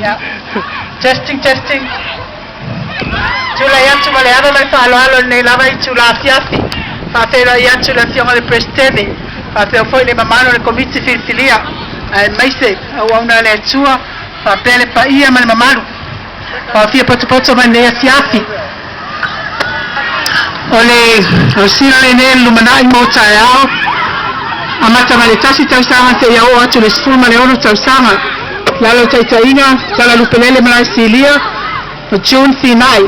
Yeah. Testing. Tula yatu maleano na alo ne lava i tula fiafi. Fatela yatu la fiona le prestene. Fatela foi le mamano le komiti filifilia. Ai maise auna le tua. Fatela pa ia mal mamalu. Fafia poto mane fiafi. Ole osile ne Lumana'i Mo Taeao. Amata Malaesilia Tausanga Taeao atu le sfuma le ono Tausanga. Lalo Taitainga, Talalupelele Malaesilia, June Finai.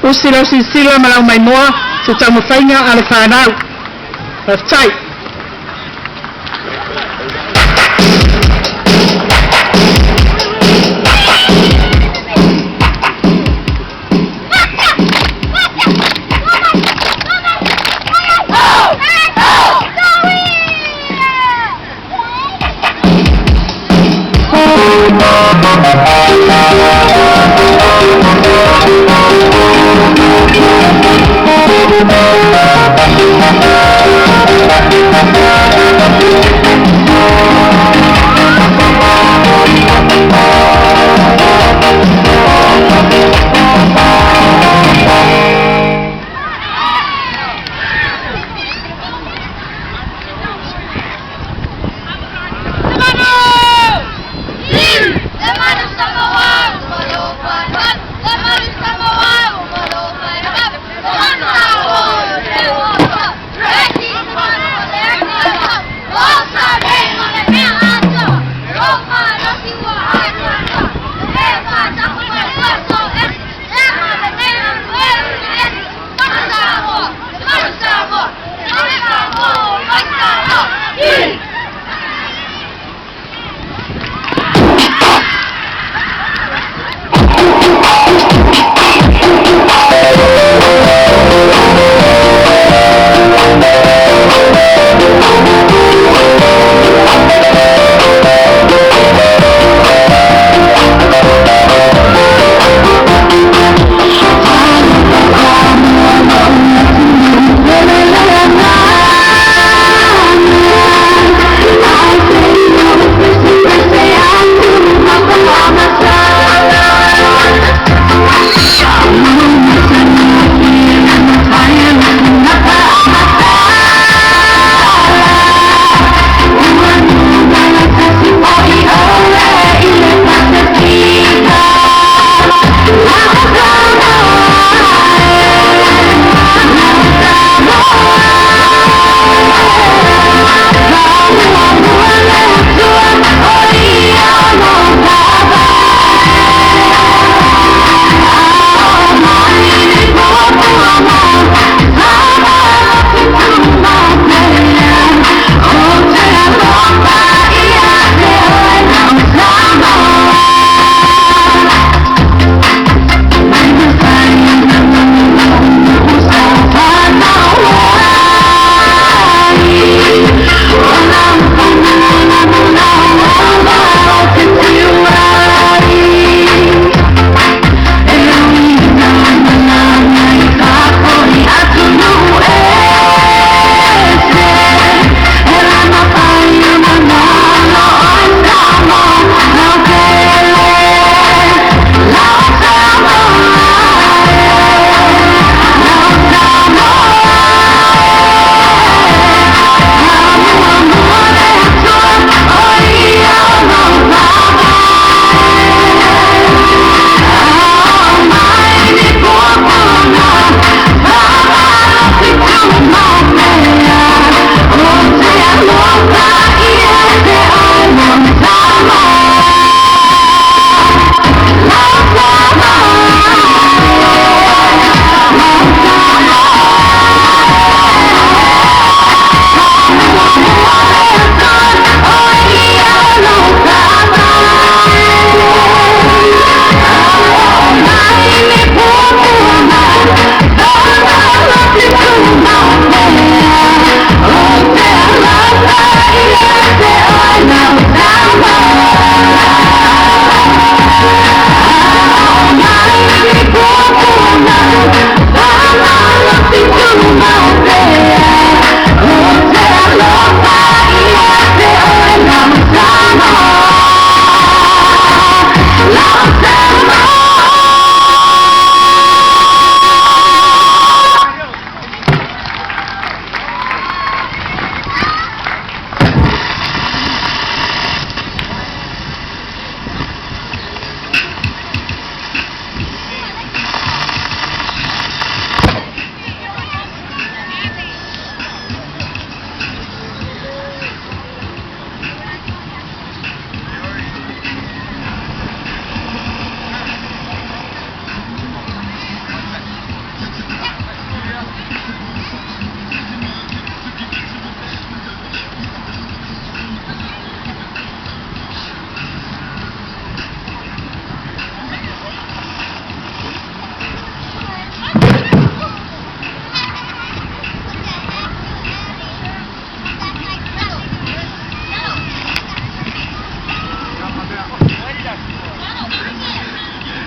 Usilo Sisilo Malau Maimoa, Tutamufainga Alefanau. Raftai.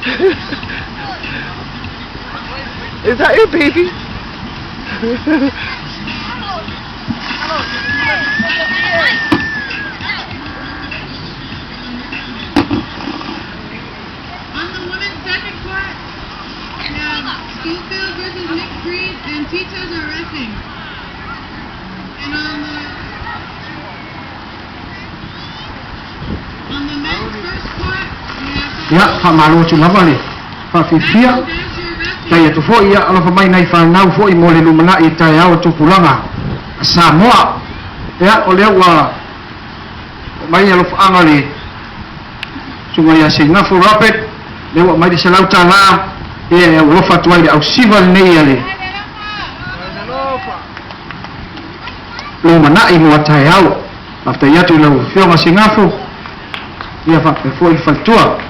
Is that your baby? On the women's second court, we have Tufele versus mixed breed, and teachers are reffing. And on the men's first court, we have Malo Chulawale, Fafifia, Taia Tufoi, Alofa Mai Nai Whanau Foi Mole Lumana'i Taeao O Tupulaga, Samoa, o lewa mai alofa angale, Sungai Singafu Rapid, lewa mai di Salau Tala, Alofa Tuai Ausiva nei ale. Lumana'i Mo Taeao, after Yatu Lau Fionga Singafu, ia foi faltua.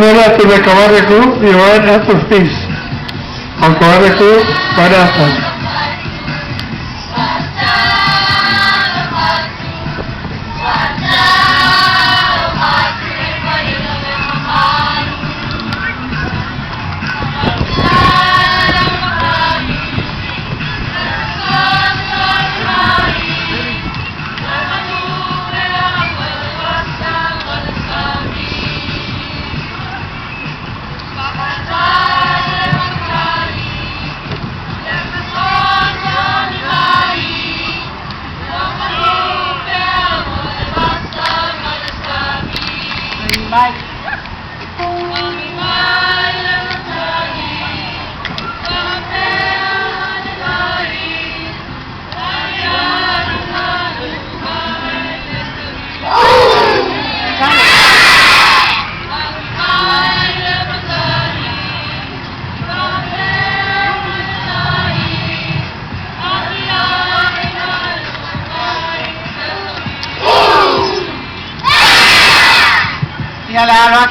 Ahora se me acaba de club y van a sus pies. Acaba de club para hacer.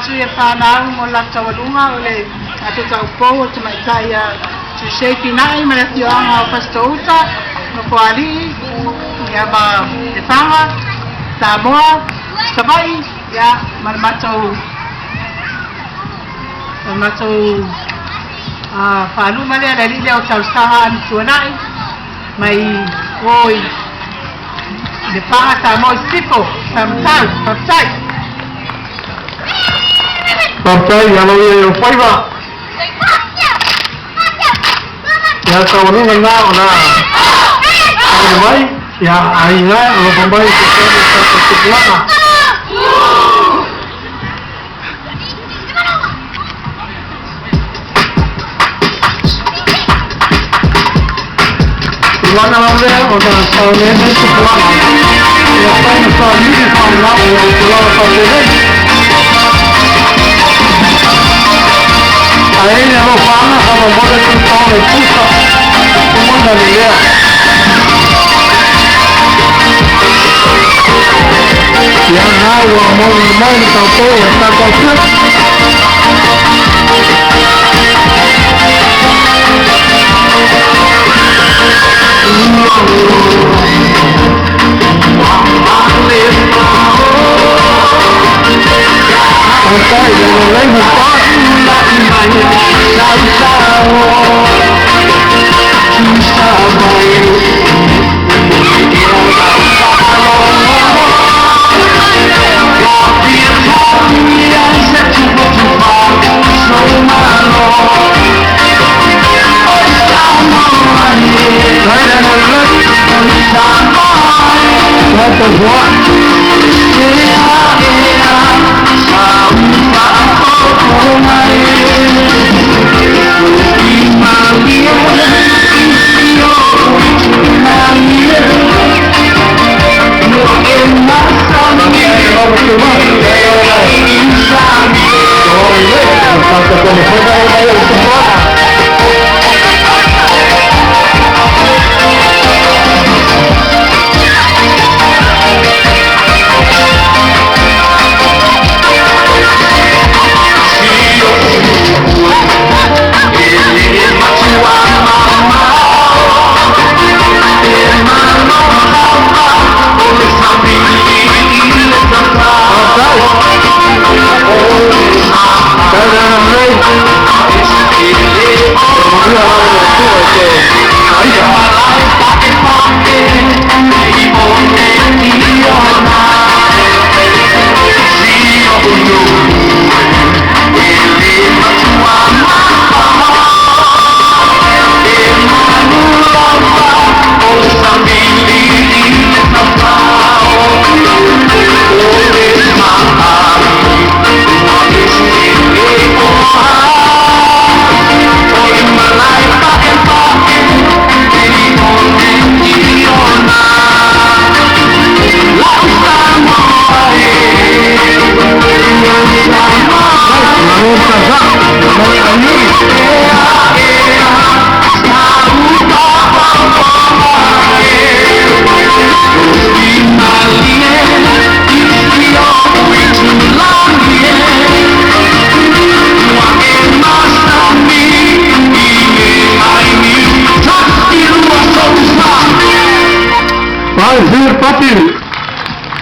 atu e whanau mo la tawalunga o le atu Taupou o tumaitai a Jushe Finai ma le tioanga o Pastouta no Koali ia ma le whanga Samoa Savai ia ma le matou whalu male a le o Talosaga Amituana'i mai oi le whanga Samoa Sipo Samtau Paptai Paptai alo ia o whaiva ia tawanunga ngā o nā ai mai ia ai ngā o pambai te Tupulaga Tupulaga lamre o nā saunene Tupulaga ia taina sa nini whaunga o Tupulaga Taupou Ai ne lo fana sama moda tu tole pusa kumanda lea Ya na wa mo mai Taupou está Taupou Ai de lo lei Vai vir papi